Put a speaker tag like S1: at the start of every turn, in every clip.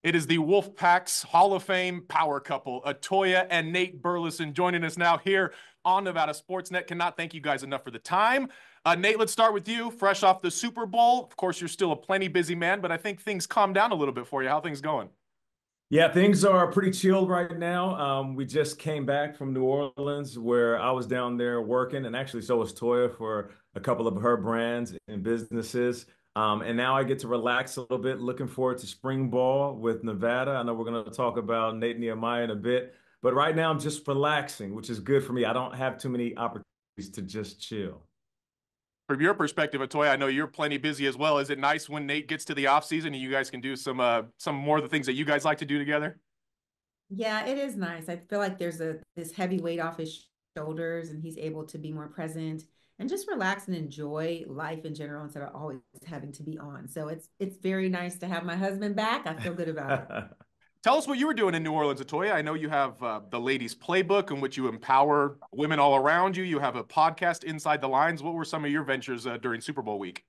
S1: It is the Wolfpack's Hall of Fame power couple, Atoya and Nate Burleson, joining us now here on Nevada Sportsnet. Cannot thank you guys enough for the time. Nate, let's start with you. Fresh off the Super Bowl. Of course, you're still a plenty busy man, but I think things calmed down a little bit for you. How are things going?
S2: Yeah, things are pretty chilled right now. We just came back from New Orleans where I was down there working, and actually so was Toya for a couple of her brands and businesses. And now I get to relax a little bit, looking forward to spring ball with Nevada. I know we're going to talk about Nate Nehemiah in a bit, but right now I'm just relaxing, which is good for me. I don't have too many opportunities to just chill.
S1: From your perspective, Atoya, I know you're plenty busy as well. Is it nice when Nate gets to the off season and you guys can do some more of the things that you guys like to do together?
S3: Yeah, it is nice. I feel like there's a this heavy weight off his shoulders and he's able to be more present and just relax and enjoy life in general instead of always having to be on. So it's very nice to have my husband back. I feel good about it.
S1: Tell us what you were doing in New Orleans, Atoya. I know you have the Ladies Playbook in which you empower women all around you. You have a podcast, Inside the Lines. What were some of your ventures during Super Bowl week?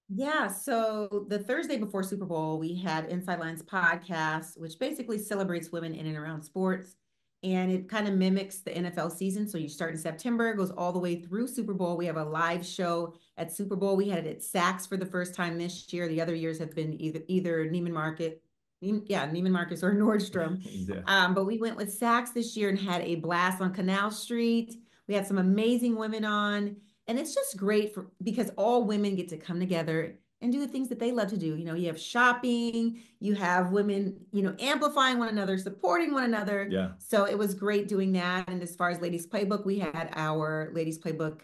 S3: Yeah, so the Thursday before Super Bowl, we had Inside Lines podcast, which basically celebrates women in and around sports. And it kind of mimics the NFL season. So you start in September, it goes all the way through Super Bowl. We have a live show at Super Bowl. We had it at Saks for the first time this year. The other years have been either Neiman Market, Neiman Marcus or Nordstrom.
S2: Yeah.
S3: But we went with Saks this year and had a blast on Canal Street. We had some amazing women on. And it's just great for because all women get to come together and do the things that they love to do. You know, you have shopping, you have women, amplifying one another, supporting one another.
S2: Yeah.
S3: So it was great doing that. And as far as Ladies Playbook, we had our Ladies Playbook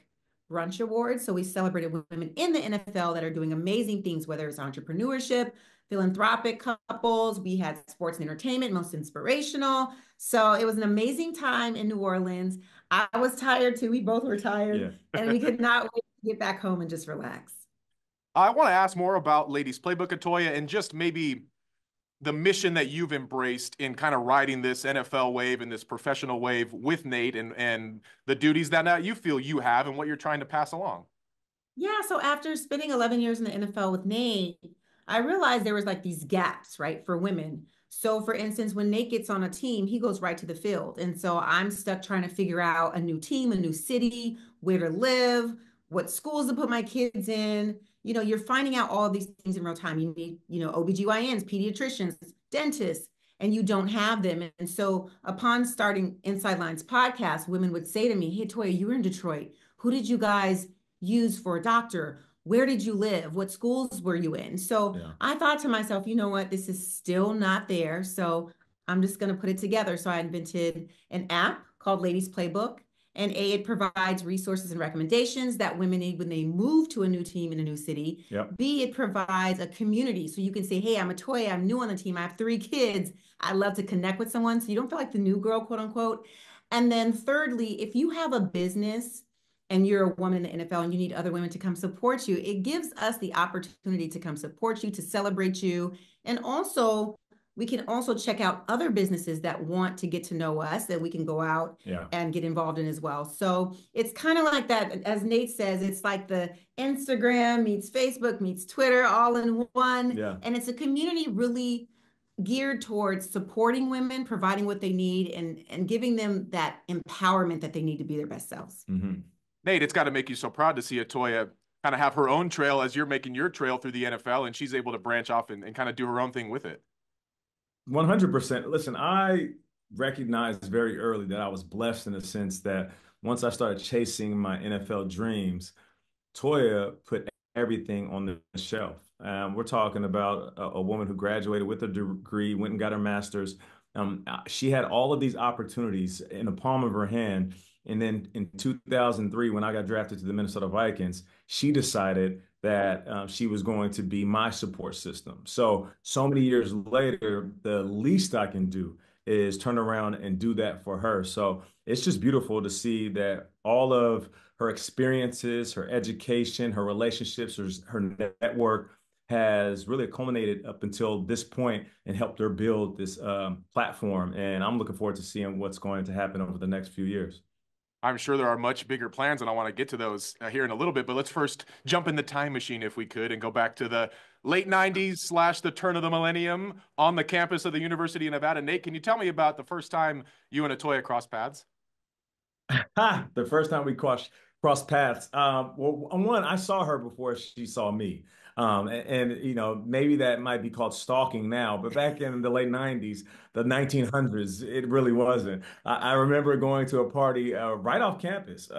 S3: Brunch Awards. So we celebrated women in the NFL that are doing amazing things, whether it's entrepreneurship, philanthropic couples. We had sports and entertainment, most inspirational. So it was an amazing time in New Orleans. I was tired too. We both were
S2: Yeah.
S3: tired, and we could not wait to get back home and just relax.
S1: I want to ask more about Ladies Playbook, Atoya, and just maybe the mission that you've embraced in kind of riding this NFL wave and this professional wave with Nate and the duties that now you feel you have and what you're trying to pass along.
S3: Yeah, so after spending 11 years in the NFL with Nate, I realized there was like these gaps, right, for women. So for instance, when Nate gets on a team, he goes right to the field. And so I'm stuck trying to figure out a new team, a new city, where to live, what schools to put my kids in. You're finding out all of these things in real time. You need, OBGYNs, pediatricians, dentists, and you don't have them. And so upon starting Inside Lines podcast, women would say to me, "Hey, Toya, you were in Detroit. Who did you guys use for a doctor? Where did you live? What schools were you in?" So
S2: Yeah.
S3: I thought to myself, you know what? This is still not there. So I'm just going to put it together. So I invented an app called Ladies Playbook. And it provides resources and recommendations that women need when they move to a new team in a new city.
S2: Yep.
S3: B, it provides a community. So you can say, hey, I'm a toy, I'm new on the team, I have 3 kids. I love to connect with someone. So you don't feel like the new girl, quote unquote. And then thirdly, if you have a business and you're a woman in the NFL and you need other women to come support you, it gives us the opportunity to come support you, to celebrate you. And also, we can also check out other businesses that want to get to know us that we can go out
S2: Yeah.
S3: and get involved in as well. So it's kind of like that, as Nate says, it's like the Instagram meets Facebook meets Twitter all in one.
S2: Yeah.
S3: And it's a community really geared towards supporting women, providing what they need, and giving them that empowerment that they need to be their best selves.
S2: Hmm.
S1: Nate, it's got to make you so proud to see Atoya kind of have her own trail as you're making your trail through the NFL and she's able to branch off and kind of do her own thing with it.
S2: 100%. Listen, I recognized very early that I was blessed in the sense that once I started chasing my NFL dreams, Toya put everything on the shelf. We're talking about a woman who graduated with a degree, went and got her master's. She had all of these opportunities in the palm of her hand. And then in 2003, when I got drafted to the Minnesota Vikings, she decided that she was going to be my support system. So many years later, the least I can do is turn around and do that for her. So it's just beautiful to see that all of her experiences, her education, her relationships, her network has really culminated up until this point and helped her build this platform. And I'm looking forward to seeing what's going to happen over the next few years.
S1: I'm sure there are much bigger plans, and I want to get to those here in a little bit. But let's first jump in the time machine, if we could, and go back to the late 90s slash the turn of the millennium on the campus of the University of Nevada. Nate, can you tell me about the first time you and Atoya crossed paths?
S2: The first time we crossed paths. Well, one, I saw her before she saw me. You know, maybe that might be called stalking now, but back in the late 90s, the 1900s, it really wasn't. I remember going to a party right off campus,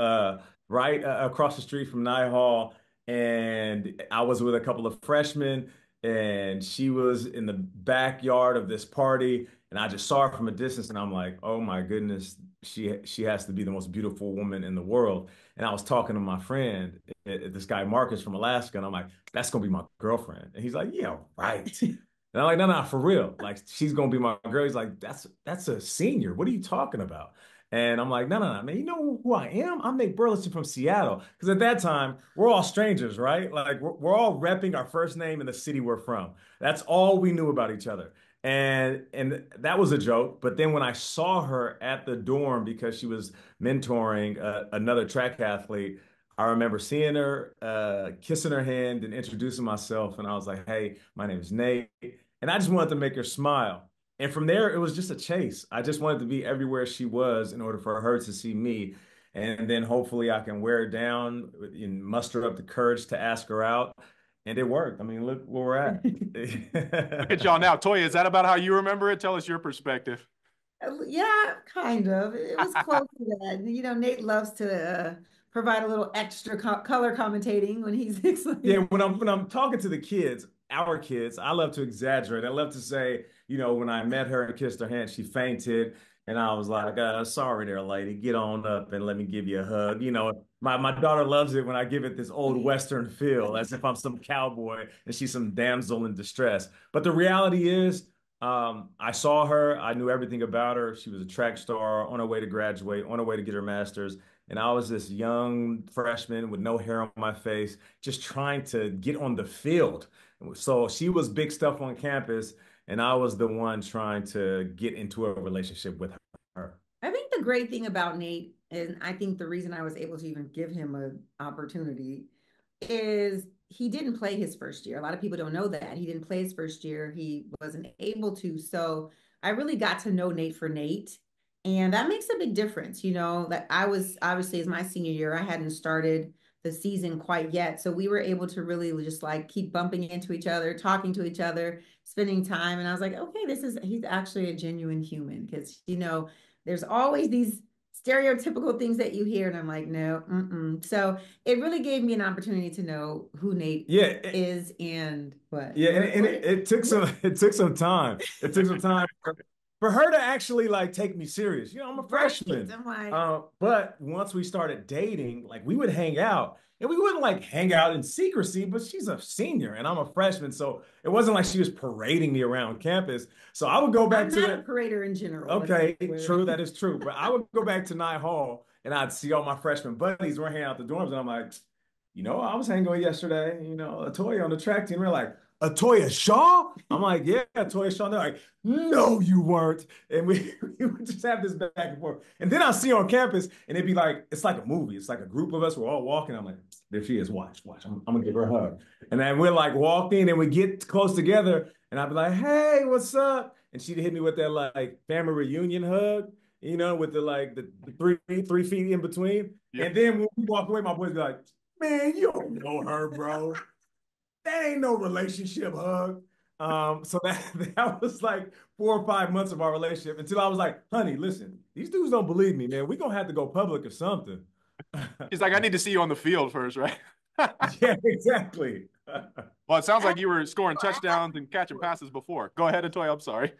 S2: right across the street from Nye Hall, and I was with a couple of freshmen, and she was in the backyard of this party, and I just saw her from a distance, and I'm like, oh my goodness, she has to be the most beautiful woman in the world. And I was talking to my friend, this guy Marcus from Alaska, and I'm like, that's gonna be my girlfriend. And he's like, yeah, right. And I'm like, no, no, for real. Like, she's gonna be my girl. He's like, that's a senior. What are you talking about? And I'm like, no, no, no, man. You know who I am? I'm Nate Burleson from Seattle. Because at that time, we're all strangers, right? Like, we're all repping our first name in the city we're from. That's all we knew about each other. And that was a joke. But then when I saw her at the dorm because she was mentoring another track athlete, I remember seeing her, kissing her hand and introducing myself. And I was like, hey, my name is Nate. And I just wanted to make her smile. And from there, it was just a chase. I just wanted to be everywhere she was in order for her to see me. And then hopefully I can wear her down and muster up the courage to ask her out. And it worked. I mean, look where we're
S1: Look at
S2: at.
S1: y'all now. Toya, is that about how you remember it? Tell us your perspective.
S3: Yeah, kind of. It was close to that. You know, Nate loves to provide a little extra color commentating when he's
S2: Yeah,
S3: explaining.
S2: when I'm talking to the kids, our kids, I love to exaggerate. I love to say, you know, when I met her and kissed her hand, she fainted, and I was like, "Sorry, there, lady. Get on up and let me give you a hug." You know, my daughter loves it when I give it this old Western feel, as if I'm some cowboy and she's some damsel in distress. But the reality is, I saw her. I knew everything about her. She was a track star on her way to graduate, on her way to get her master's. And I was this young freshman with no hair on my face, just trying to get on the field. So she was big stuff on campus, and I was the one trying to get into a relationship with her.
S3: I think the great thing about Nate, and I think the reason I was able to even give him an opportunity, is he didn't play his first year. A lot of people don't know that. He didn't play his first year. He wasn't able to. So I really got to know Nate for Nate. And that makes a big difference. You know, that I was obviously as my senior year, I hadn't started the season quite yet. So we were able to really just like keep bumping into each other, talking to each other, spending time. And I was like, okay, he's actually a genuine human because, you know, there's always these stereotypical things that you hear. And I'm like, no, mm-mm. So it really gave me an opportunity to know who Nate
S2: Yeah,
S3: is and what.
S2: yeah, and it took some it took some time. It took some time for her to actually like take me serious. You know, I'm a
S3: Right.
S2: freshman.
S3: I'm like,
S2: But once we started dating, like we would hang out. And we wouldn't like hang out in secrecy, but she's a senior and I'm a freshman. So it wasn't like she was parading me around campus. So I would go back
S3: I'm
S2: to
S3: not a
S2: the
S3: parader in general. Let's be
S2: Okay,
S3: clear.
S2: true, that is true. But I would go back to Nye Hall and I'd see all my freshman buddies were hanging out the dorms, and I'm like, you know, I was hanging with yesterday, you know, Atoya on the track team. They're like, Atoya Shaw? I'm like, yeah, Atoya Shaw. And they're like, no, you weren't. And we would just have this back and forth. And then I see her on campus and it'd be like, it's like a movie. It's like a group of us, we're all walking. I'm like, there she is. Watch, watch. I'm gonna give her a hug. And then we're like walking and we get close together, and I'd be like, hey, what's up? And she'd hit me with that like family reunion hug, you know, with the like the 3 feet in between.
S1: Yep.
S2: And then when we walk away, my boys be like, man, you don't know her, bro. That ain't no relationship hug. So that that was like 4 or 5 months of our relationship until I was like, honey, listen, these dudes don't believe me, man. We're gonna have to go public or something.
S1: He's like, I need to see you on the field first, right?
S2: Yeah, exactly.
S1: Well, it sounds like you were scoring touchdowns and catching passes before. Go ahead, Atoya. I'm sorry.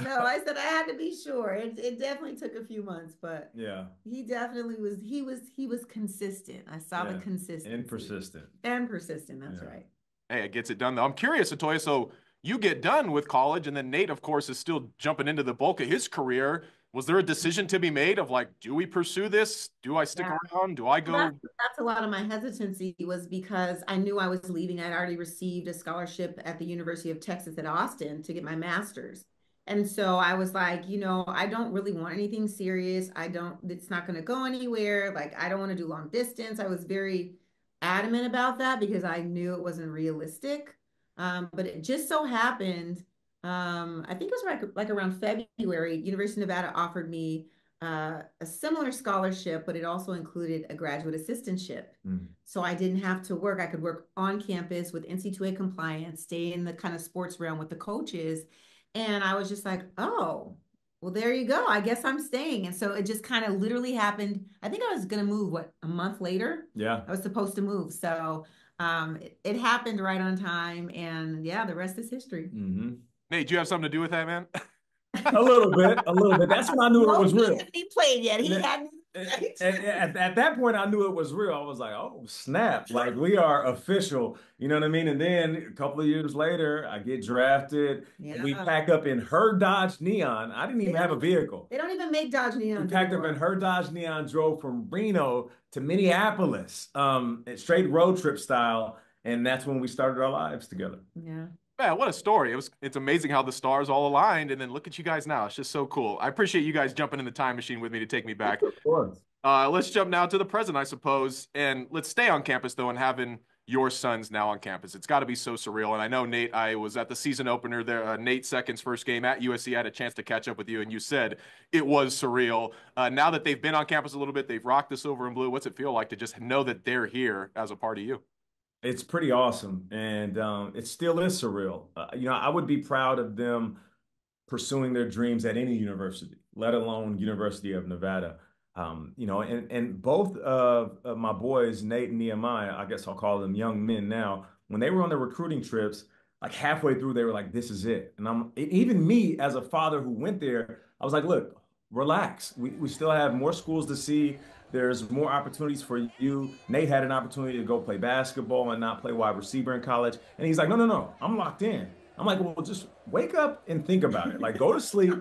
S3: No, I said I had to be sure. It definitely took a few months, but
S2: Yeah,
S3: he definitely was he was consistent. I saw the
S2: yeah. And
S3: consistency
S2: persistent.
S3: and persistent. That's
S2: Yeah.
S3: right.
S1: Hey, it gets it done though. I'm curious, Atoya. So you get done with college, and then Nate, of course, is still jumping into the bulk of his career. Was there a decision to be made of like, do we pursue this? Do I stick
S3: Yeah.
S1: around? Do I
S3: Well,
S1: go?
S3: that's a lot of my hesitancy was because I knew I was leaving. I'd already received a scholarship at the University of Texas at Austin to get my master's. And so I was like, I don't really want anything serious. It's not going to go anywhere. Like, I don't want to do long distance. I was very adamant about that because I knew it wasn't realistic. But it just so happened, I think it was like around February, University of Nevada offered me a similar scholarship, but it also included a graduate assistantship.
S2: Mm.
S3: So I didn't have to work. I could work on campus with NC2A compliance, stay in the kind of sports realm with the coaches. And I was just like, oh, well, there you go. I guess I'm staying. And so it just kind of literally happened. I think I was going to move, a month later?
S2: Yeah.
S3: I was supposed to move. So it happened right on time. And yeah, the rest is history.
S2: Mm-hmm.
S1: Nate, do you have something to do with that, man?
S2: A little bit, a little bit. That's when I knew it
S3: No,
S2: was
S3: he
S2: real.
S3: hasn't even played yet. He
S2: And
S3: hadn't even played.
S2: at that point, I knew it was real. I was like, oh, snap. Like, we are official. You know what I mean? And then a couple of years later, I get drafted. And we
S3: Yeah.
S2: pack up in her Dodge Neon. I didn't
S3: They
S2: even have a
S3: don't
S2: vehicle.
S3: they don't even make Dodge
S2: We
S3: Neons
S2: packed up in
S3: anymore.
S2: her Dodge Neon, drove from Reno to Minneapolis, straight road trip style. And that's when we started our lives together.
S3: Yeah.
S1: Man, what a story. It's amazing how the stars all aligned, and then look at you guys now. It's just so cool. I appreciate you guys jumping in the time machine with me to take me back.
S2: Of course.
S1: Let's jump now to the present, I suppose, and let's stay on campus though, and having your sons now on campus. It's got to be so surreal. And I know, Nate, I was at the season opener there. Nate Second's first game at USC. I had a chance to catch up with you, and you said it was surreal. Now that they've been on campus a little bit, they've rocked the silver and blue. What's it feel like to just know that they're here as a part of you?
S2: It's pretty awesome, and it still is surreal. I would be proud of them pursuing their dreams at any university, let alone University of Nevada. And both of my boys, Nate and Nehemiah, I guess I'll call them young men now, when they were on their recruiting trips, like halfway through, they were like, "This is it." And even me as a father who went there, I was like, "Look, relax. We still have more schools to see. There's more opportunities for you." Nate had an opportunity to go play basketball and not play wide receiver in college. And he's like, "No, no, no, I'm locked in." I'm like, "Well, just wake up and think about it. Like, go to sleep,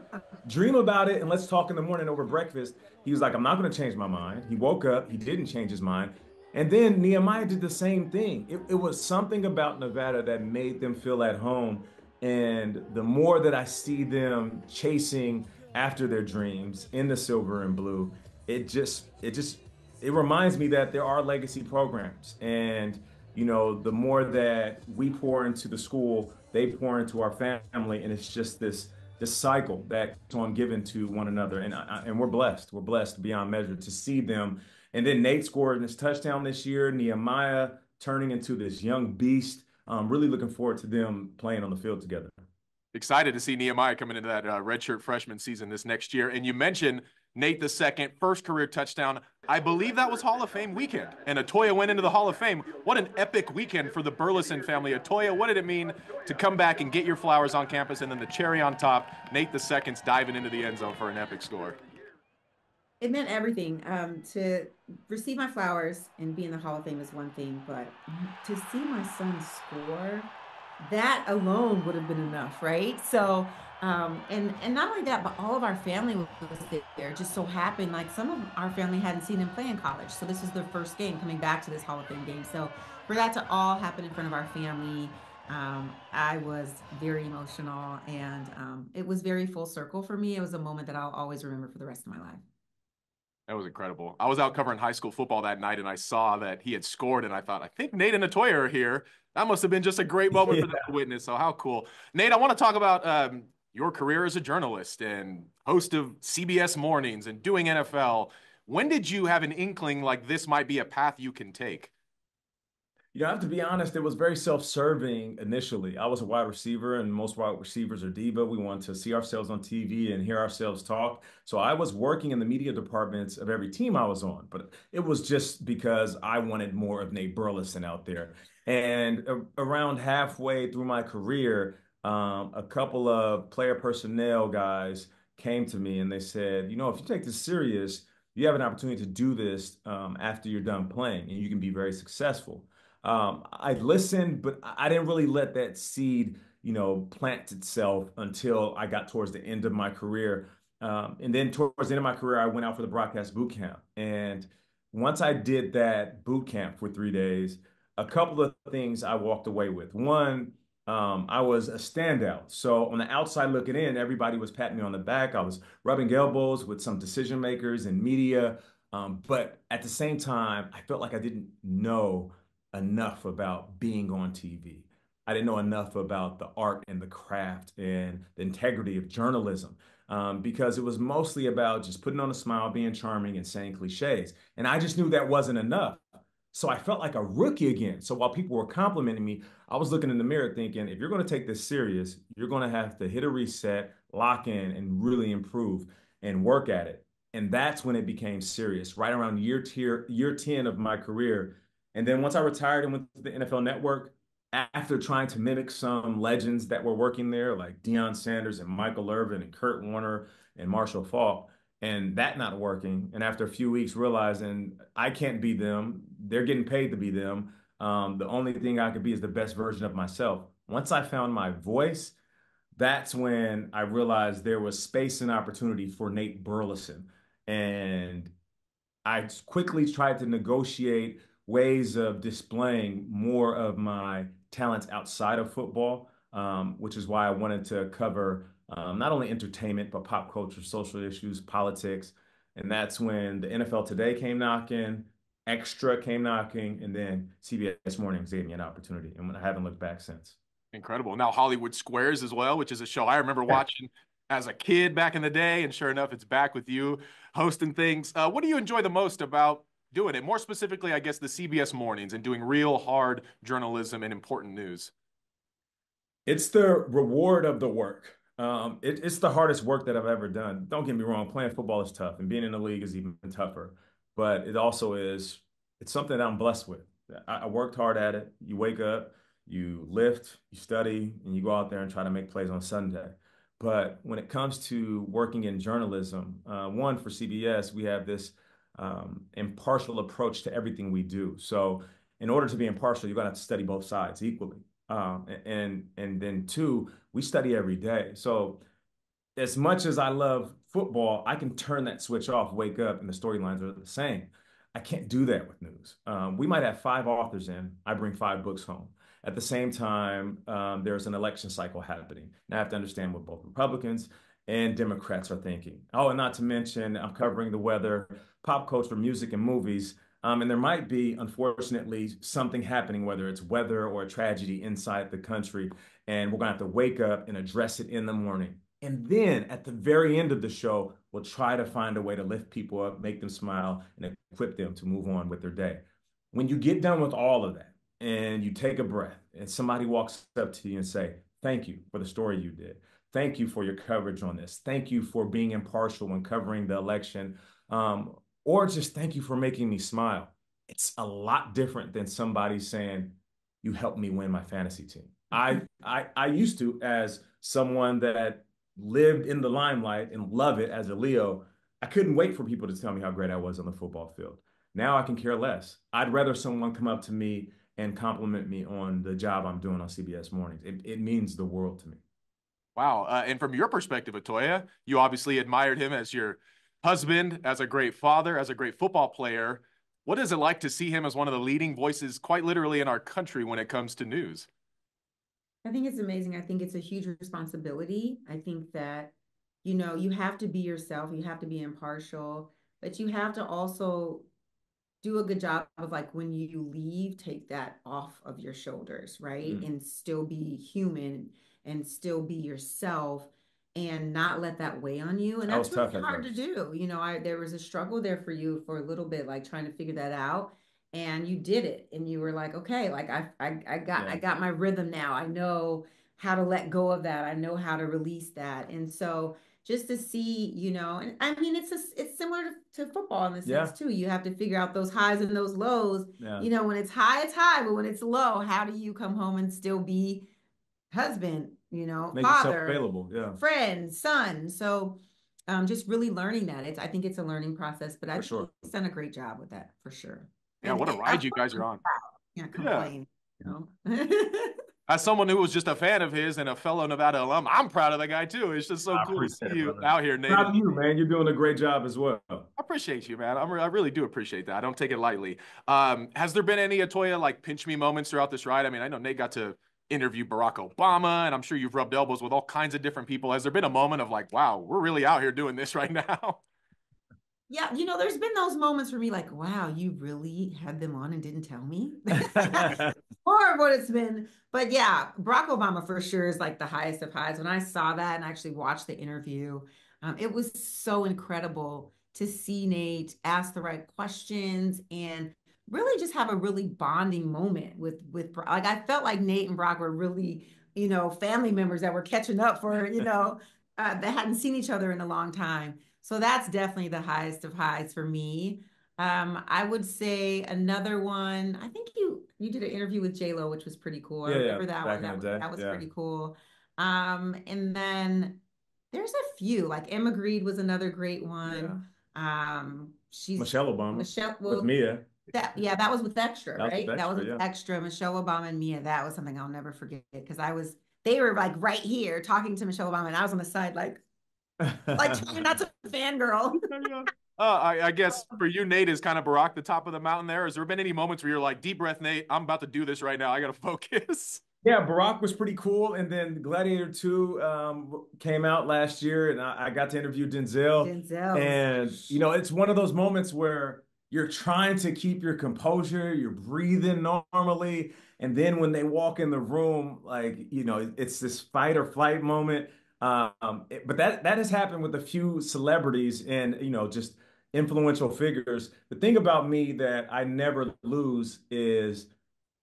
S2: dream about it, and let's talk in the morning over breakfast." He was like, "I'm not going to change my mind." He woke up, he didn't change his mind. And then Nehemiah did the same thing. It was something about Nevada that made them feel at home. And the more that I see them chasing after their dreams in the silver and blue, it reminds me that there are legacy programs. And, the more that we pour into the school, they pour into our family. And it's just this cycle that keeps on giving to one another. And we're blessed. We're blessed beyond measure to see them. And then Nate scored his touchdown this year. Nehemiah turning into this young beast. Really looking forward to them playing on the field together.
S1: Excited to see Nehemiah coming into that redshirt freshman season this next year. And you mentioned Nate the second, first career touchdown. I believe that was Hall of Fame weekend, and Atoya went into the Hall of Fame. What an epic weekend for the Burleson family. Atoya, what did it mean to come back and get your flowers on campus, and then the cherry on top, Nate the second's diving into the end zone for an epic score?
S3: It meant everything. To receive my flowers and be in the Hall of Fame is one thing, but to see my son score, that alone would have been enough, right? So, and not only that, but all of our family was there. It just so happened, like some of our family hadn't seen him play in college, so this was their first game coming back to this Hall of Fame game. So, for that to all happen in front of our family, I was very emotional, and it was very full circle for me. It was a moment that I'll always remember for the rest of my life.
S1: That was incredible. I was out covering high school football that night, and I saw that he had scored, and I thought, I think Nate and Atoya are here. That must have been just a great moment for them to witness. So how cool. Nate, I want to talk about your career as a journalist and host of CBS Mornings and doing NFL. When did you have an inkling like this might be a path you can take?
S2: I have to be honest, it was very self-serving initially. I was a wide receiver, and most wide receivers are diva. We want to see ourselves on TV and hear ourselves talk. So I was working in the media departments of every team I was on, but it was just because I wanted more of Nate Burleson out there. And around halfway through my career, a couple of player personnel guys came to me and they said, if you take this serious, you have an opportunity to do this after you're done playing, and you can be very successful. I listened, but I didn't really let that seed, plant itself until I got towards the end of my career. And then towards the end of my career, I went out for the broadcast boot camp. And once I did that boot camp for 3 days, a couple of things I walked away with. One, I was a standout. So on the outside looking in, everybody was patting me on the back. I was rubbing elbows with some decision makers and media. But at the same time, I felt like I didn't know enough about being on TV. I didn't know enough about the art and the craft and the integrity of journalism, because it was mostly about just putting on a smile, being charming, and saying cliches. And I just knew that wasn't enough. So I felt like a rookie again. So while people were complimenting me, I was looking in the mirror thinking, if you're going to take this serious, you're going to have to hit a reset, lock in, and really improve and work at it. And that's when it became serious, right around year 10 of my career. And then once I retired and went to the NFL Network, after trying to mimic some legends that were working there, like Deion Sanders and Michael Irvin and Kurt Warner and Marshall Faulk, and that not working. And after a few weeks, realizing I can't be them, they're getting paid to be them. The only thing I could be is the best version of myself. Once I found my voice, that's when I realized there was space and opportunity for Nate Burleson. And I quickly tried to negotiate ways of displaying more of my talents outside of football, which is why I wanted to cover not only entertainment, but pop culture, social issues, politics. And that's when the NFL Today came knocking, Extra came knocking, and then CBS Mornings gave me an opportunity. And I haven't looked back since.
S1: Incredible. Now Hollywood Squares as well, which is a show I remember watching as a kid back in the day, and sure enough, it's back with you hosting things. What do you enjoy the most about doing it? More specifically, I guess the CBS mornings and doing real hard journalism and important news.
S2: It's the reward of the work. It's the hardest work that I've ever done. Don't get me wrong, playing football is tough, and being in the league is even tougher. But it also is, it's something that I'm blessed with. I worked hard at it. You wake up, you lift, you study, and you go out there and try to make plays on Sunday. But when it comes to working in journalism, one, for CBS, we have this impartial approach to everything we do. So in order to be impartial, you're going to have to study both sides equally. And then two, we study every day. So as much as I love football, I can turn that switch off, wake up, and the storylines are the same. I can't do that with news. We might have five authors in. I bring five books home. At the same time, there's an election cycle happening. Now I have to understand what both Republicans and Democrats are thinking. Oh, and not to mention, I'm covering the weather, pop culture, music, and movies. And there might be, unfortunately, something happening, whether it's weather or a tragedy inside the country. And we're going to have to wake up and address it in the morning. And then at the very end of the show, we'll try to find a way to lift people up, make them smile, and equip them to move on with their day. When you get done with all of that and you take a breath and somebody walks up to you and say, thank you for the story you did. Thank you for your coverage on this. Thank you for being impartial when covering the election. Or just thank you for making me smile. It's a lot different than somebody saying, you helped me win my fantasy team. I used to, as someone that lived in the limelight and love it as a Leo, I couldn't wait for people to tell me how great I was on the football field. Now I can care less. I'd rather someone come up to me and compliment me on the job I'm doing on CBS Mornings. It means the world to me.
S1: Wow. And from your perspective, Atoya, you obviously admired him as your husband, as a great father, as a great football player. What is it like to see him as one of the leading voices, quite literally, in our country when it comes to news?
S3: I think it's amazing. I think it's a huge responsibility. I think that, you have to be yourself, you have to be impartial, but you have to also do a good job of, like, when you leave, take that off of your shoulders, right?
S2: Mm.
S3: And still be human and still be yourself and not let that weigh on you. And
S2: That was
S3: that's really
S2: tough at
S3: hard to
S2: first.
S3: do. There was a struggle there for you for a little bit, like trying to figure that out. And you did it. And you were like, okay, like I
S2: Yeah.
S3: got my rhythm now. I know how to let go of that. I know how to release that. And so just to see, and I mean, it's similar to football in the sense
S2: Yeah.
S3: too. You have to figure out those highs and those lows.
S2: Yeah.
S3: When it's high, but when it's low, how do you come home and still be husband,
S2: Make yourself
S3: father,
S2: available. Yeah,
S3: friend, son? So just really learning that. I think it's a learning process, but I
S2: for
S3: think
S2: sure.
S3: he's done a great job with that for sure.
S1: Yeah,
S3: And
S1: what a
S3: I
S1: ride you guys are on.
S3: can't
S1: Yeah.
S3: complain,
S1: As someone who was just a fan of his and a fellow Nevada alum, I'm proud of the guy too. It's just so
S2: I
S1: cool to
S2: appreciate
S1: see
S2: it,
S1: you
S2: brother.
S1: out here, Nate.
S2: Proud of you, man. You're doing a great job as well.
S1: I appreciate you, man. I really do appreciate that. I don't take it lightly. Has there been any Atoya like pinch me moments throughout this ride? I mean, I know Nate got to interviewed Barack Obama, and I'm sure you've rubbed elbows with all kinds of different people. Has there been a moment of like, wow, we're really out here doing this right now?
S3: Yeah, there's been those moments for me like, wow, you really had them on and didn't tell me. More of what it's been. But yeah, Barack Obama for sure is like the highest of highs. When I saw that and actually watched the interview, it was so incredible to see Nate ask the right questions and really just have a really bonding moment with like I felt like Nate and Brock were really, family members that were catching up for, that hadn't seen each other in a long time. So that's definitely the highest of highs for me. I would say another one. I think you did an interview with J Lo, which was pretty cool. I
S2: Yeah, yeah,
S3: remember that
S2: back
S3: one.
S2: in the
S3: That was
S2: day.
S3: that was
S2: Yeah.
S3: pretty cool. And then there's a few. Like Emma Grede was another great
S2: Yeah.
S3: one. She's
S2: Michelle Obama
S3: Michelle.
S2: with
S3: Well,
S2: Mia.
S3: that was with Extra,
S2: That was with
S3: right? That was
S2: Extra,
S3: with
S2: yeah.
S3: Extra. Michelle Obama and Mia. That was something I'll never forget because they were like right here talking to Michelle Obama, and I was on the side like trying not to fangirl.
S1: I guess for you, Nate, is kind of Barack the top of the mountain there. Has there been any moments where you're like, deep breath, Nate, I'm about to do this right now. I got to focus.
S2: Yeah, Barack was pretty cool. And then Gladiator 2 came out last year, and I got to interview Denzel.
S3: Denzel was
S2: And, it's one of those moments where you're trying to keep your composure, you're breathing normally. And then when they walk in the room, like, it's this fight or flight moment. But that has happened with a few celebrities and, just influential figures. The thing about me that I never lose is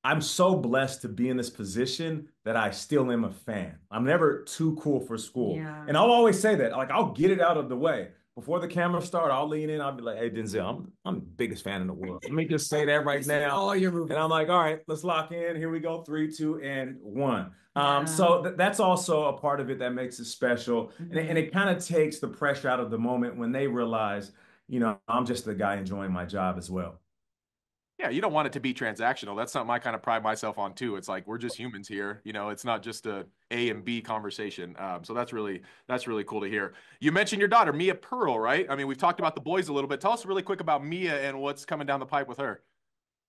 S2: I'm so blessed to be in this position that I still am a fan. I'm never too cool for school.
S3: yeah.
S2: And I'll always say that. Like, I'll get it out of the way. Before the camera start, I'll lean in. I'll be like, hey, Denzel, I'm the biggest fan in the world. Let me just say that right now.
S3: All your movies.
S2: And I'm like, all right, let's lock in. Here we go. 3, 2, and 1.
S3: Yeah.
S2: So that's also a part of it that makes it special.
S3: Mm-hmm.
S2: And it kind of takes the pressure out of the moment when they realize, I'm just the guy enjoying my job as well.
S1: Yeah, you don't want it to be transactional. That's something I kind of pride myself on too. It's like we're just humans here. It's not just a and B conversation. So that's really cool to hear. You mentioned your daughter, Mia Pearl, right? I mean, we've talked about the boys a little bit. Tell us really quick about Mia and what's coming down the pipe with her.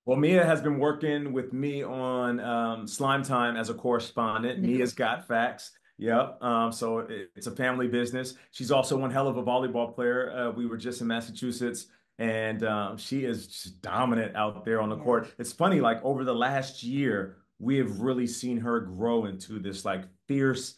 S2: Well, Mia has been working with me on Slime Time as a correspondent. Mia's got facts. Yep. So it's a family business. She's also one hell of a volleyball player. We were just in Massachusetts, and she is just dominant out there on the court. It's funny, like over the last year, we have really seen her grow into this like fierce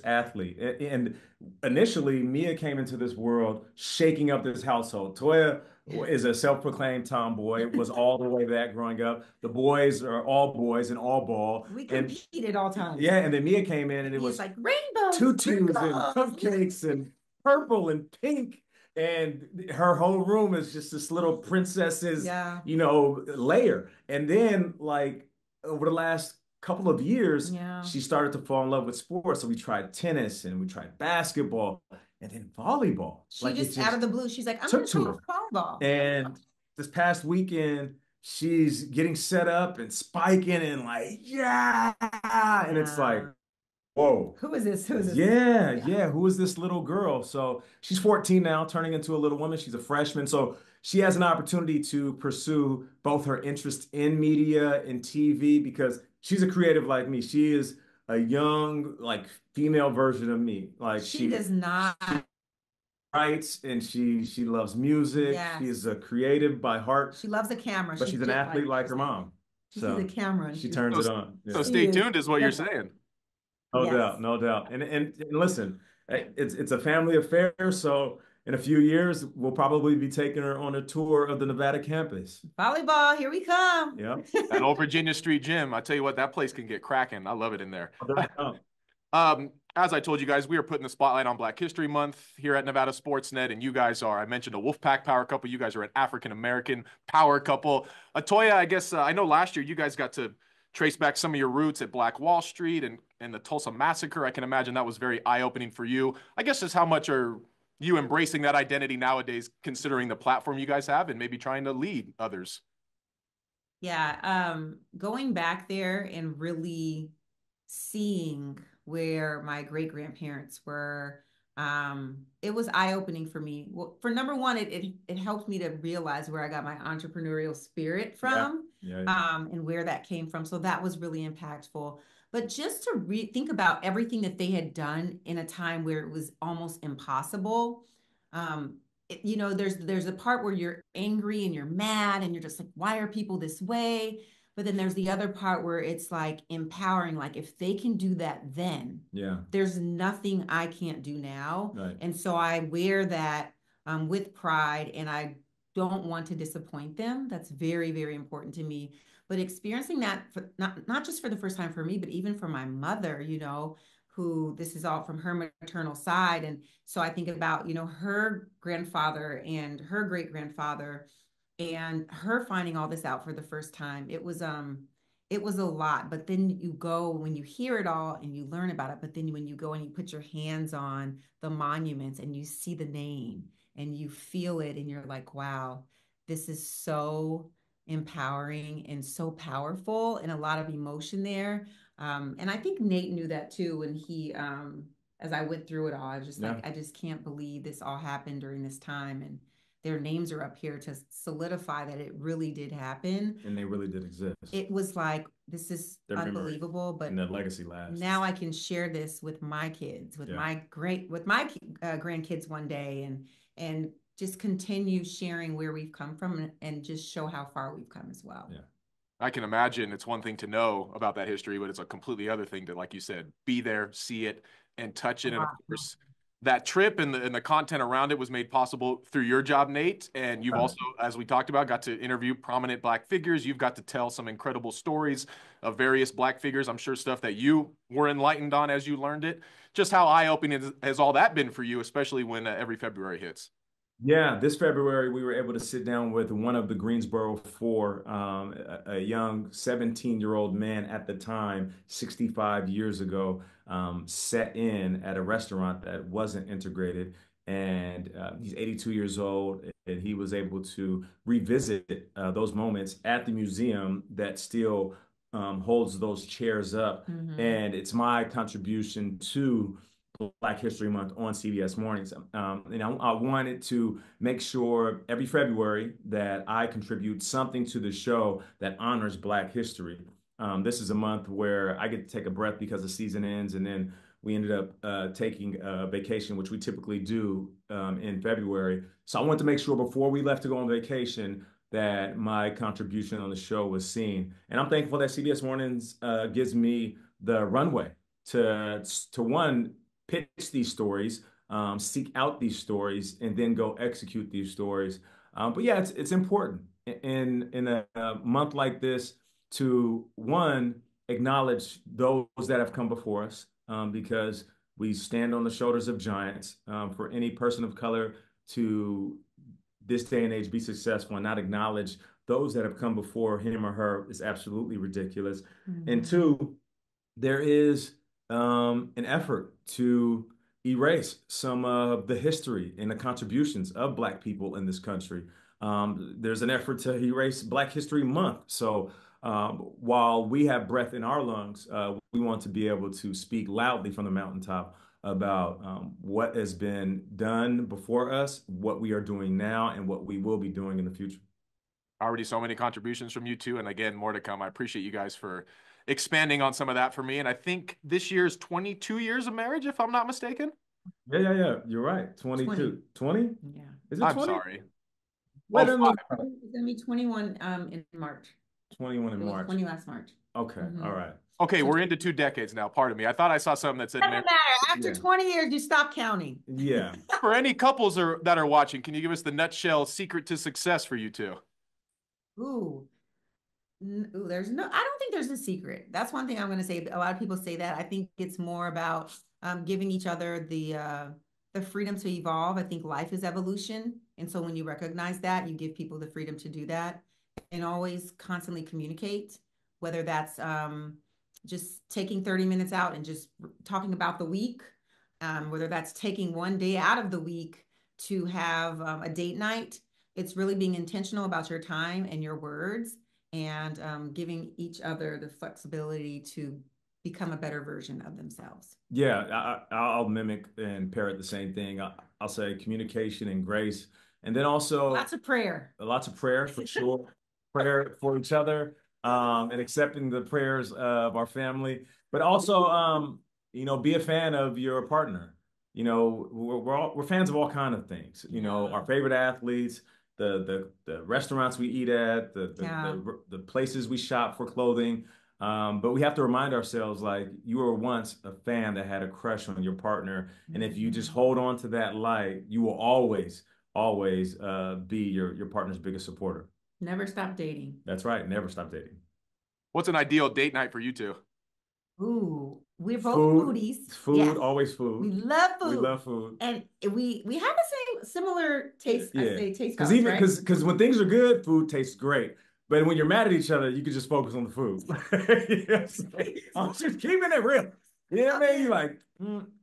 S2: athlete. And initially, Mia came into this world shaking up this household. Toya is a self-proclaimed tomboy, was all the way back growing up. The boys are all boys and all ball.
S3: We competed all time.
S2: Yeah, and then Mia came in and it was
S3: like rainbows,
S2: tutus and cupcakes and purple and pink. And her whole room is just this little princess's, layer. And then like over the last couple of years, she started to fall in love with sports. So we tried tennis and we tried basketball and then volleyball.
S3: She just out of the blue, she's like, I'm going to try volleyball.
S2: And this past weekend, she's getting set up and spiking and like, yeah. And it's like, whoa.
S3: Who is this?
S2: Yeah. Who is this little girl? So she's 14 now, turning into a little woman. She's a freshman. So she has an opportunity to pursue both her interest in media and TV because she's a creative like me. She is a young, like female version of me. Like
S3: she does not.
S2: She writes and she loves music.
S3: Yes.
S2: She's a creative by heart.
S3: She loves the camera.
S2: But she's an athlete like her mom.
S3: She sees the camera.
S2: She turns it on.
S1: So stay tuned is what you're saying.
S2: No doubt. And listen, it's a family affair. So in a few years, we'll probably be taking her on a tour of the Nevada campus.
S3: Volleyball, here we come.
S2: Yeah.
S1: That old Virginia Street gym. I tell you what, that place can get cracking. I love it in there. As I told you guys, we are putting the spotlight on Black History Month here at Nevada Sportsnet, and you guys are, I mentioned a Wolfpack power couple. You guys are an African-American power couple. Atoya, I guess, I know last year you guys got to trace back some of your roots at Black Wall Street and the Tulsa Massacre. I can imagine that was very eye-opening for you. I guess just how much are you embracing that identity nowadays, considering the platform you guys have and maybe trying to lead others?
S3: Yeah, going back there and really seeing where my great-grandparents were, it was eye-opening for me. Well, for number one, it helped me to realize where I got my entrepreneurial spirit from, and where that came from. So that was really impactful. but just to think about everything that they had done in a time where it was almost impossible. There's a part where you're angry and you're mad and you're just like, why are people this way? But then there's the other part where it's like empowering, like if they can do that then,
S2: Yeah.
S3: there's nothing I can't do now.
S2: Right.
S3: And so I wear that with pride, and I don't want to disappoint them. That's very, very important to me. But experiencing that for, not just for the first time for me, but even for my mother, who this is all from her maternal side. And so I think about, her grandfather and her great grandfather and her finding all this out for the first time. It was a lot, but then you go when you hear it all and you learn about it, but then when you go and you put your hands on the monuments and you see the name and you feel it and you're like, wow, this is so empowering and so powerful, and a lot of emotion there. And I think Nate knew that too when he as I went through it all. I was just
S2: Yeah.
S3: like, I just can't believe this all happened during this time, and their names are up here to solidify that it really did happen.
S2: And they really did exist.
S3: It was like, this is
S2: Their memory
S3: unbelievable, but
S2: and their legacy lasts.
S3: now I can share this with my kids, with
S2: Yeah.
S3: my grandkids one day, and just continue sharing where we've come from, and just show how far we've come as well.
S2: Yeah.
S1: I can imagine it's one thing to know about that history, but it's a completely other thing to, like you said, be there, see it, and touch it. And of course, that trip and the content around it was made possible through your job, Nate. And you've also, as we talked about, got to interview prominent Black figures. You've got to tell some incredible stories of various Black figures. I'm sure stuff that you were enlightened on as you learned it. Just how eye-opening has all that been for you, especially when every February hits?
S2: Yeah, this February we were able to sit down with one of the Greensboro Four, a young 17-year-old man at the time, 65 years ago, sat in at a restaurant that wasn't integrated. And he's 82 years old, and he was able to revisit those moments at the museum that still holds those chairs up.
S3: Mm-hmm.
S2: And it's my contribution to Black History Month on CBS Mornings. I wanted to make sure every February that I contribute something to the show that honors Black history. This is a month where I get to take a breath because the season ends, and then we ended up taking a vacation, which we typically do in February. So I wanted to make sure before we left to go on vacation that my contribution on the show was seen. And I'm thankful that CBS Mornings gives me the runway to one, pitch these stories, seek out these stories, and then go execute these stories. But yeah, it's important in a month like this to one, acknowledge those that have come before us, because we stand on the shoulders of giants. For any person of color to this day and age be successful and not acknowledge those that have come before him or her is absolutely ridiculous.
S3: Mm-hmm.
S2: And two, there is an effort to erase some of the history and the contributions of Black people in this country. There's an effort to erase Black History Month. So while we have breath in our lungs, we want to be able to speak loudly from the mountaintop about what has been done before us, what we are doing now, and what we will be doing in the future.
S1: Already so many contributions from you two, and again, more to come. I appreciate you guys for expanding on some of that for me. And I think this year's 22 years of marriage, if I'm not mistaken.
S2: Yeah. You're right. 22. 20?
S3: Yeah.
S2: Is it 20?
S1: I'm sorry.
S3: Wait, it's gonna be 21 in March.
S2: 21 in March.
S3: 20 last March.
S2: Okay.
S3: Mm-hmm.
S2: All right.
S1: Okay, we're into 2 decades now. Pardon me. I thought I saw something that said
S3: Doesn't matter. After
S2: Yeah.
S3: 20 years, you stop counting.
S2: Yeah.
S1: For any couples that are watching, can you give us the nutshell secret to success for you two?
S3: Ooh, there's no, I don't think there's a secret. That's one thing I'm going to say. A lot of people say that. I think it's more about giving each other the freedom to evolve. I think life is evolution. And so when you recognize that, you give people the freedom to do that, and always constantly communicate, whether that's just taking 30 minutes out and just talking about the week, whether that's taking one day out of the week to have a date night. It's really being intentional about your time and your words, and giving each other the flexibility to become a better version of themselves.
S2: Yeah, I'll mimic and parrot the same thing. I'll say communication and grace. And then also
S3: lots of prayer.
S2: Lots of prayer for sure. Prayer for each other, and accepting the prayers of our family. but also, be a fan of your partner. We're fans of all kind of things. Our favorite athletes, the restaurants we eat at, the places we shop for clothing. But we have to remind ourselves, like, you were once a fan that had a crush on your partner, and if you just hold on to that light, you will always be your partner's biggest supporter.
S3: Never stop dating.
S2: That's right. Never stop dating.
S1: What's an ideal date night for you two?
S3: Ooh, we're both foodies.
S2: Food,
S3: yes.
S2: always food.
S3: We love food.
S2: We love food.
S3: And we have the same similar taste.
S2: Yeah.
S3: I say taste
S2: because
S3: buds,
S2: because when things are good, food tastes great. But when you're mad at each other, you can just focus on the food. I'm just keeping it real. You know what I mean? You're like,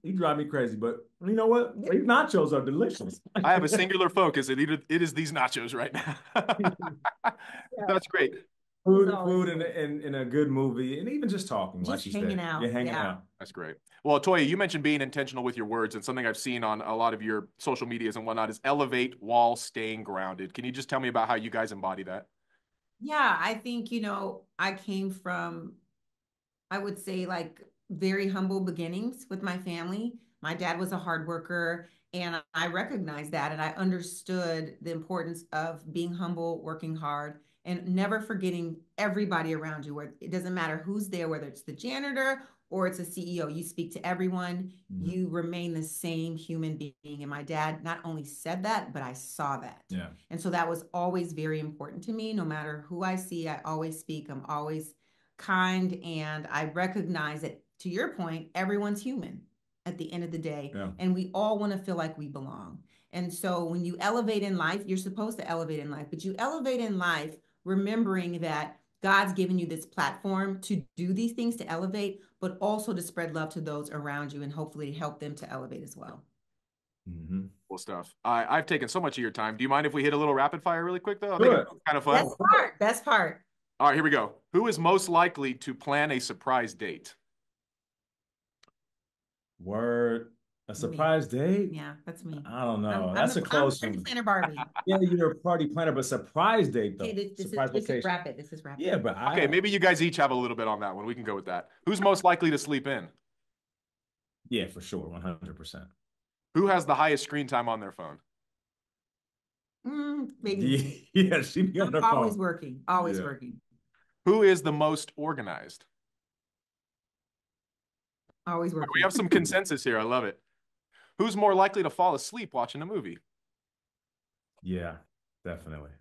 S2: you drive me crazy, but you know what? These nachos are delicious.
S1: I have a singular focus, and it is these nachos right now. That's great.
S2: Food in a good movie, and even just talking,
S3: just hanging out.
S2: You're hanging out.
S1: That's great. Well, Atoya, you mentioned being intentional with your words, and something I've seen on a lot of your social medias and whatnot is elevate while staying grounded. Can you just tell me about how you guys embody that?
S3: Yeah, I think, I came from, I would say, like, very humble beginnings with my family. My dad was a hard worker, and I recognized that, and I understood the importance of being humble, working hard, and never forgetting everybody around you. Where it doesn't matter who's there, whether it's the janitor or it's a CEO, you speak to everyone, you remain the same human being. And my dad not only said that, but I saw that.
S2: Yeah.
S3: And so that was always very important to me. No matter who I see, I always speak. I'm always kind. And I recognize that, to your point, everyone's human at the end of the day.
S2: Yeah.
S3: And we all want to feel like we belong. And so when you elevate in life, you're supposed to elevate in life, but you elevate in life remembering that God's given you this platform to do these things, to elevate, but also to spread love to those around you and hopefully help them to elevate as well.
S1: Cool stuff. I've taken so much of your time. Do you mind if we hit a little rapid fire really quick, though? I
S2: Sure.
S1: think it's kind of fun.
S3: Best part.
S1: All right, here we go. Who is most likely to plan a surprise date?
S2: Word. A surprise date?
S3: Yeah, that's me.
S2: I don't know. That's a close one.
S3: I'm planner Barbie.
S2: Yeah, you're a party planner, but surprise date though.
S3: Okay, this is rapid. This is rapid.
S2: Yeah, but
S1: okay, maybe you guys each have a little bit on that one. We can go with that. Who's most likely to sleep in?
S2: Yeah, for sure, 100%.
S1: Who has the highest screen time on their phone?
S3: Maybe.
S2: Yeah, she be on her phone.
S3: Always working. Always working.
S1: Who is the most organized?
S3: Always working.
S1: We have some consensus here. I love it. Who's more likely to fall asleep watching a movie?
S2: Yeah, definitely.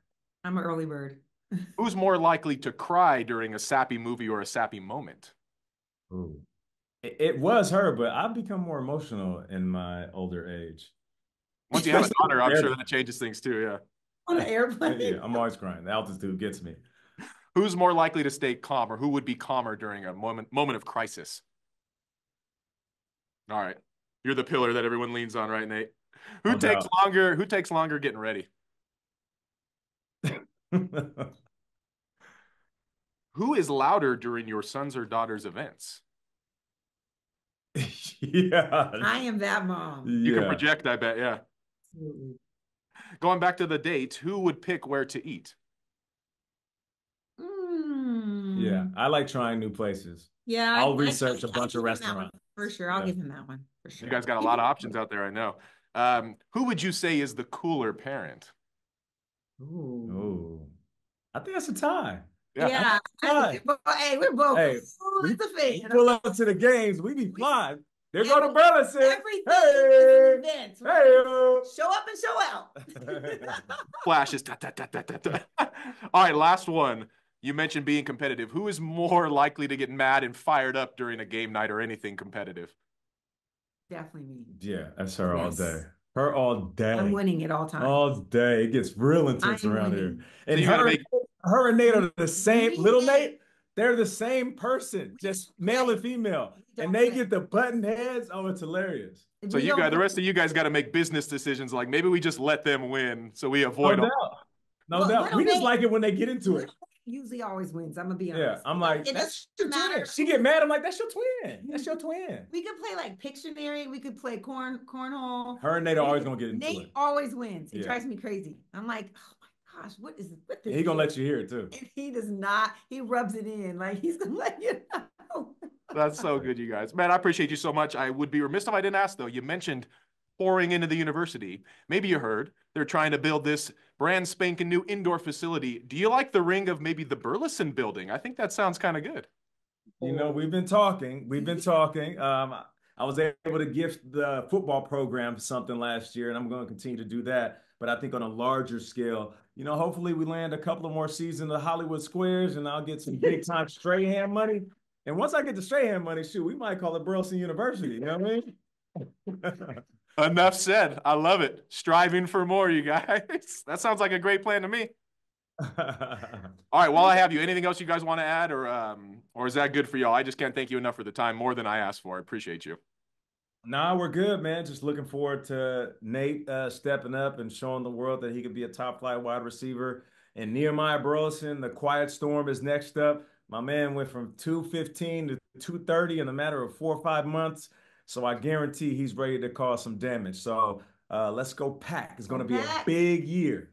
S3: I'm an early bird.
S1: Who's more likely to cry during a sappy movie or a sappy moment?
S2: Ooh. It was her, but I've become more emotional in my older age.
S1: Once you have a daughter, I'm sure that changes things too, yeah.
S3: On an airplane.
S2: Yeah, I'm always crying. The altitude gets me.
S1: Who's more likely to stay calm, or who would be calmer during a moment of crisis? All right. You're the pillar that everyone leans on, right, Nate? Who takes longer getting ready? Who is louder during your son's or daughter's events?
S2: Yeah.
S3: I am that mom.
S1: You can project, I bet, yeah.
S3: Absolutely.
S1: Going back to the date, who would pick where to eat?
S2: Yeah, I like trying new places.
S3: Yeah.
S2: I'll research a bunch of restaurants.
S3: For sure. I'll give him that one. For sure.
S1: You guys got a lot of options out there, I know. Who would you say is the cooler parent?
S2: Ooh. I think that's a tie.
S3: Yeah. Hey, we're both.
S2: Hey,
S3: we
S2: pull up to the games. We be flying. They're going to Burleson.
S3: Everything is an event.
S2: Hey,
S3: show up and show out.
S1: Flashes. All right, last one. You mentioned being competitive. Who is more likely to get mad and fired up during a game night or anything competitive?
S3: Definitely me.
S2: Yeah, that's her all day. Her all day.
S3: I'm winning at all times.
S2: All day. It gets real intense around here. And
S1: so
S2: her and Nate are the same. Little Nate, they're the same person, just male and female. And they get the button heads. Oh, it's hilarious.
S1: So the rest of you guys got to make business decisions. Like maybe we just let them win so we avoid
S2: No doubt. We just like it when they get into it.
S3: Usually always wins. I'm gonna be honest.
S2: Yeah, I'm like, that's your twin. She get mad. I'm like, that's your twin. That's your twin.
S3: We could play like Pictionary. We could play cornhole.
S2: Her and Nate are always gonna get into it.
S3: Nate always wins. He drives me crazy. I'm like, oh my gosh, what is this?
S2: He gonna let you hear it too.
S3: And he does not. He rubs it in like he's gonna let you know.
S1: That's so good, you guys. Man, I appreciate you so much. I would be remiss if I didn't ask, though. You mentioned pouring into the university. Maybe you heard they're trying to build this brand spanking new indoor facility. Do you like the ring of maybe the Burleson building? I think that sounds kind of good.
S2: You know, we've been talking. We've been talking. I was able to gift the football program something last year, and I'm going to continue to do that. But I think on a larger scale, you know, hopefully we land a couple of more seasons of Hollywood Squares, and I'll get some big time Strahan money. And once I get the Strahan money, shoot, we might call it Burleson University. You know what I mean?
S1: Enough said. I love it. Striving for more, you guys. That sounds like a great plan to me. All right, while I have you, anything else you guys want to add, or is that good for y'all? I just can't thank you enough for the time, more than I asked for. I appreciate you.
S2: Nah, we're good, man. Just looking forward to Nate stepping up and showing the world that he could be a top flight wide receiver. And Nehemiah Burleson, the quiet storm is next up. My man went from 215 to 230 in a matter of 4 or 5 months. So I guarantee he's ready to cause some damage. So let's go pack. It's going to be a
S3: Pack.
S2: big year.